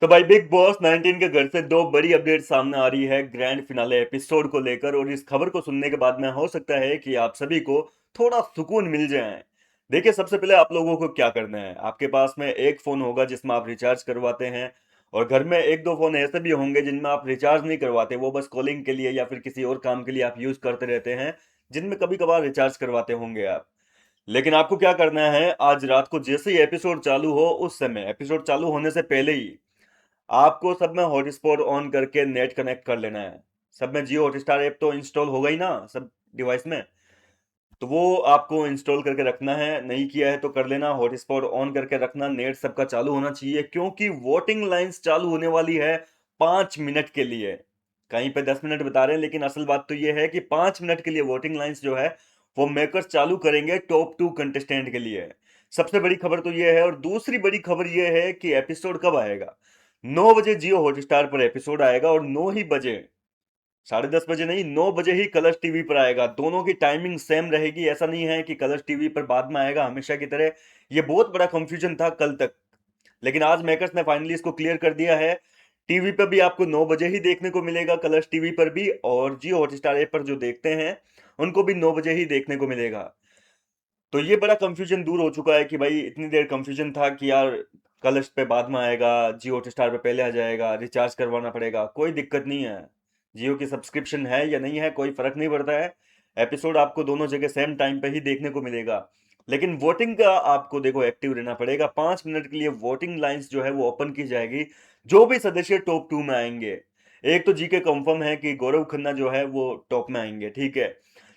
तो भाई big boss 19 के घर से दो बड़ी अपडेट सामने आ रही है ग्रैंड फिनाले एपिसोड को लेकर। और इस खबर को सुनने के बाद में हो सकता है कि आप सभी को थोड़ा सुकून मिल जाए। देखिए, सबसे पहले आप लोगों को क्या करना है। आपके पास में एक फोन होगा जिसमें आप रिचार्ज करवाते हैं, और घर में एक दो फोन ऐसे भी होंगे जिनमें आप रिचार्ज नहीं करवाते, वो बस कॉलिंग के लिए या फिर किसी और काम के लिए आप यूज करते रहते हैं, जिनमें कभी कभार रिचार्ज करवाते होंगे आप। लेकिन आपको क्या करना है, आज रात को जैसे ही एपिसोड चालू हो, उस समय एपिसोड चालू होने से पहले ही आपको सब में हॉटस्पॉट ऑन करके नेट कनेक्ट कर लेना है। सब में जियो हॉटस्टार ऐप तो इंस्टॉल होगा ही ना सब डिवाइस में। तो वो आपको इंस्टॉल करके रखना है, नहीं किया है तो कर लेना। हॉटस्पॉट ऑन करके रखना, नेट सबका चालू होना चाहिए, क्योंकि वोटिंग लाइंस चालू होने वाली है 5 मिनट के लिए। कहीं पे 10 मिनट बता रहे हैं, लेकिन असल बात तो ये है कि 5 मिनट के लिए वोटिंग लाइंस जो है वो मेकर्स चालू करेंगे टॉप 2 कंटेस्टेंट के लिए। सबसे बड़ी खबर तो ये है। और दूसरी बड़ी खबर ये है कि एपिसोड कब आएगा। 9 बजे जियो हॉटस्टार पर एपिसोड आएगा, और 9 ही बजे, 10:30 बजे नहीं, 9 बजे ही कलर्स टीवी पर आएगा। दोनों की टाइमिंग सेम रहेगी। ऐसा नहीं है कि कलर्स टीवी पर बाद में आएगा हमेशा की तरह। ये बहुत बड़ा कंफ्यूजन था कल तक, लेकिन आज मेकर्स ने फाइनली इसको क्लियर कर दिया है। टीवी पर भी आपको 9 बजे ही देखने को मिलेगा, कलर्स टीवी पर भी, और जियो हॉटस्टार ऐप पर जो देखते हैं उनको भी 9 बजे ही देखने को मिलेगा। तो ये बड़ा कंफ्यूजन दूर हो चुका है कि भाई इतनी देर कंफ्यूजन था कि यार कलर्स पे बाद में आएगा, जियो हॉटस्टार पे पहले आ जाएगा, रिचार्ज करवाना पड़ेगा। कोई दिक्कत नहीं है। जियो की सब्सक्रिप्शन है या नहीं है कोई फर्क नहीं पड़ता है। एपिसोड आपको दोनों जगह सेम टाइम पे ही देखने को मिलेगा। लेकिन वोटिंग का आपको देखो एक्टिव रहना पड़ेगा। 5 मिनट के लिए वोटिंग लाइंस जो है वो ओपन की जाएगी। जो भी सदस्य टॉप 2 में आएंगे, एक तो जीके कंफर्म है कि गौरव खन्ना जो है वो टॉप में आएंगे, ठीक है।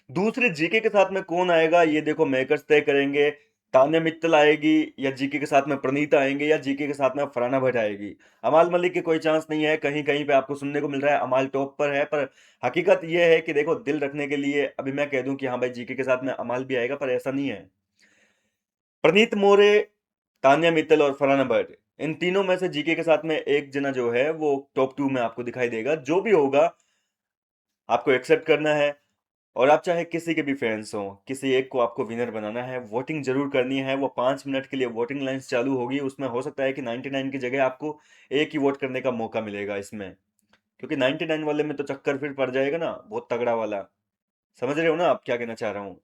दूसरे जीके के साथ में कौन आएगा ये देखो मेकर्स तय करेंगे। तान्या मित्तल आएगी, या जीके के साथ में प्रणीता आएंगे, या जीके के साथ में फरहाना भट्ट आएगी। अमाल मलिक के कोई चांस नहीं है। कहीं कहीं पे आपको सुनने को मिल रहा है अमाल टॉप पर है, पर हकीकत ये है कि देखो, दिल रखने के लिए अभी मैं कह दूं कि हाँ भाई जीके के साथ में अमाल भी आएगा, पर ऐसा नहीं है। प्रणीत मोरे, तान्या मित्तल और फरहाना भट्ट, इन तीनों में से जीके के साथ में एक जना जो है वो टॉप 2 में आपको दिखाई देगा। जो भी होगा आपको एक्सेप्ट करना है। और आप चाहे किसी के भी फैंस हो, किसी एक को आपको विनर बनाना है, वोटिंग जरूर करनी है। वो 5 मिनट के लिए वोटिंग लाइंस चालू होगी। उसमें हो सकता है कि 99 की जगह आपको एक ही वोट करने का मौका मिलेगा इसमें, क्योंकि 99 वाले में तो चक्कर फिर पड़ जाएगा ना, बहुत तगड़ा वाला। समझ रहे हो ना आप क्या कहना चाह रहा हूँ।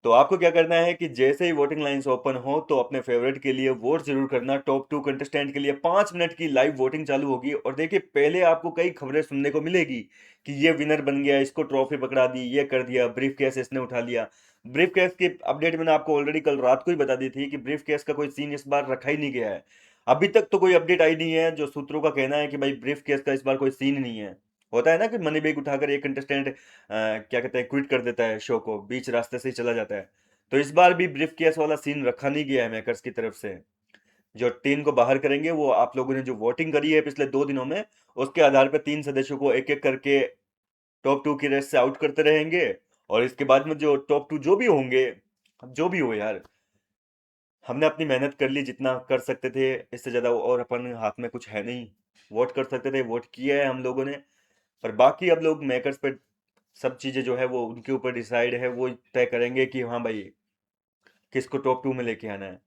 तो आपको क्या करना है कि जैसे ही वोटिंग लाइंस ओपन हो तो अपने फेवरेट के लिए वोट जरूर करना। टॉप 2 कंटेस्टेंट के लिए 5 मिनट की लाइव वोटिंग चालू होगी। और देखिए, पहले आपको कई खबरें सुनने को मिलेगी कि ये विनर बन गया, इसको ट्रॉफी पकड़ा दी, ये कर दिया, ब्रीफ केस इसने उठा लिया। ब्रीफ केस की अपडेट मैंने आपको ऑलरेडी कल रात को ही बता दी थी कि ब्रीफ केस का कोई सीन इस बार रखा ही नहीं गया है। अभी तक तो कोई अपडेट आई नहीं है। जो सूत्रों का कहना है कि भाई ब्रीफ केस का इस बार कोई सीन नहीं है। होता है ना कि मनी बैग उठाकर एक कंटेस्टेंट क्या कहते हैं, क्विट कर देता है शो को, बीच रास्ते से ही चला जाता है। तो इस बार भी ब्रीफ केस वाला सीन रखा नहीं गया है मेकर्स की तरफ से। जो टीम को बाहर करेंगे वो आप लोगों ने जो वोटिंग करी है पिछले 2 दिनों में, उसके आधार पर 3 सदस्यों को एक एक करके टॉप 2 की रेस से आउट करते रहेंगे। और इसके बाद में जो टॉप 2 जो भी होंगे, अब जो भी हो यार, हमने अपनी मेहनत कर ली, जितना कर सकते थे। इससे ज्यादा और अपन हाथ में कुछ है नहीं। वोट कर सकते थे, वोट किया है हम लोगों ने। पर बाकी अब लोग मेकर्स पे सब चीजें जो है वो उनके ऊपर डिसाइड है। वो तय करेंगे कि हाँ भाई किसको टॉप 2 में लेके आना है।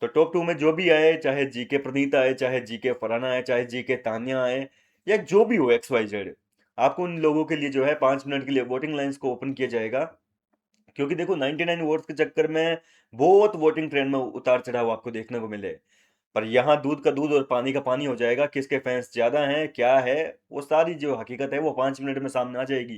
तो टॉप 2 में जो भी आए, चाहे जीके प्रणीता आए, चाहे जीके फरहाना आए, चाहे जीके तान्या आए, या जो भी हो एक्स वाई जेड, आपको उन लोगों के लिए जो है 5 मिनट के लिए वोटिंग लाइंस को ओपन किया जाएगा। क्योंकि देखो, 99 वोट्स के चक्कर में बहुत वोटिंग ट्रेंड में उतार चढ़ाव आपको देखने को मिले। पर यहाँ दूध का दूध और पानी का पानी हो जाएगा। किसके फैंस ज्यादा हैं क्या है, वो सारी जो हकीकत है वो 5 मिनट में सामने आ जाएगी।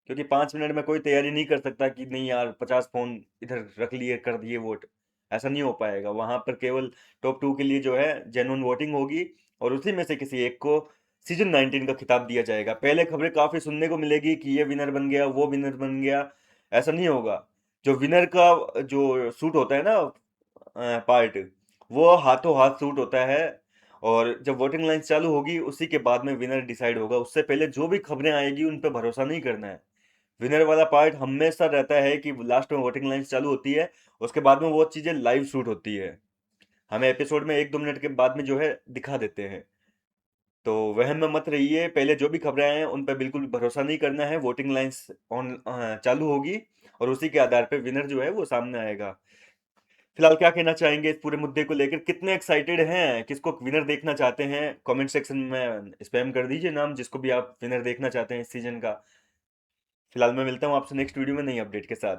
क्योंकि 5 मिनट में कोई तैयारी नहीं कर सकता कि नहीं यार 50 फोन इधर रख लिए, कर दिए वोट। ऐसा नहीं हो पाएगा। वहां पर केवल टॉप 2 के लिए जो है जेन्युइन वोटिंग होगी, और उसी में से किसी एक को सीजन 19 का खिताब दिया जाएगा। पहले खबरें काफी सुनने को मिलेगी कि ये विनर बन गया, वो विनर बन गया। ऐसा नहीं होगा। जो विनर का जो सूट होता है ना, पार्ट, वो हाथों हाथ सूट होता है। और जब वोटिंग लाइन चालू होगी उसी के बाद में विनर डिसाइड होगा। उससे पहले जो भी खबरें आएगी उन पर भरोसा नहीं करना है। विनर वाला पार्ट हमेशा रहता है कि लास्ट में वोटिंग लाइंस चालू होती है, उसके बाद में वो चीजें लाइव शूट होती है। हमें एपिसोड में 1-2 मिनट के बाद में जो है दिखा देते हैं। तो वहम में मत रहिए। पहले जो भी खबरें आए हैं उन पर बिल्कुल भरोसा नहीं करना है। वोटिंग लाइंस ऑन चालू होगी, और उसी के आधार पर विनर जो है वो सामने आएगा। फिलहाल क्या कहना चाहेंगे इस पूरे मुद्दे को लेकर? कितने एक्साइटेड हैं? किसको विनर देखना चाहते हैं? कमेंट सेक्शन में स्पैम कर दीजिए नाम, जिसको भी आप विनर देखना चाहते हैं इस सीजन का। फिलहाल मैं मिलता हूँ आपसे नेक्स्ट वीडियो में नई अपडेट के साथ।